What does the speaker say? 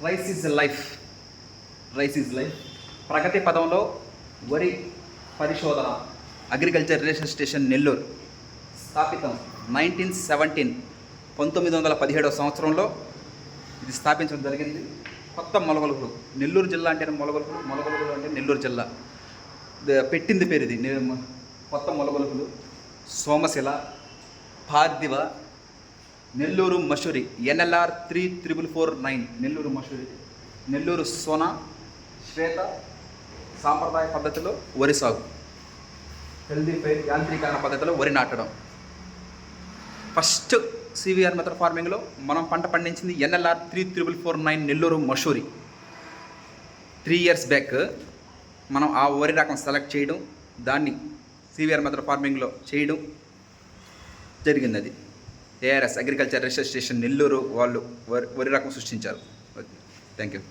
Rice is life. Rice is life. ప్రగతి పదంలో వరి పరిశోధన అగ్రికల్చర్ రీసెర్చ్ స్టేషన్ నెల్లూరు స్థాపితం 1917 1917వ సంవత్సరంలో ఇది స్థాపించడం జరిగింది. కొత్త మొలగలుగులు. నెల్లూరు జిల్లా అంటే మొలగలుగులు, మొలగలుగులు అంటే నెల్లూరు జిల్లా పెట్టింది పేరు ఇది. కొత్త మొలగలుగులు, సోమశిల, పార్థివ, నెల్లూరు మసూరి NLR 34449 నెల్లూరు మసూరి, నెల్లూరు సోనా, శ్వేత సాంప్రదాయ పద్ధతిలో వరి సాగు, హెల్దీ ఫైర్ యాంత్రీకరణ పద్ధతిలో వరి నాటడం. ఫస్ట్ CVR మెథడ్ ఫార్మింగ్లో మనం పంట పండించింది NLR 34449 Nellore Masuri. 3 years back మనం ఆ వరి రకం సెలెక్ట్ చేయడం, దాన్ని CVR మెథడ్ ఫార్మింగ్లో చేయడం జరిగింది. అది ARS agriculture research station Nellore వాళ్ళు వరి రకం సృష్టించారు. Okay, thank you.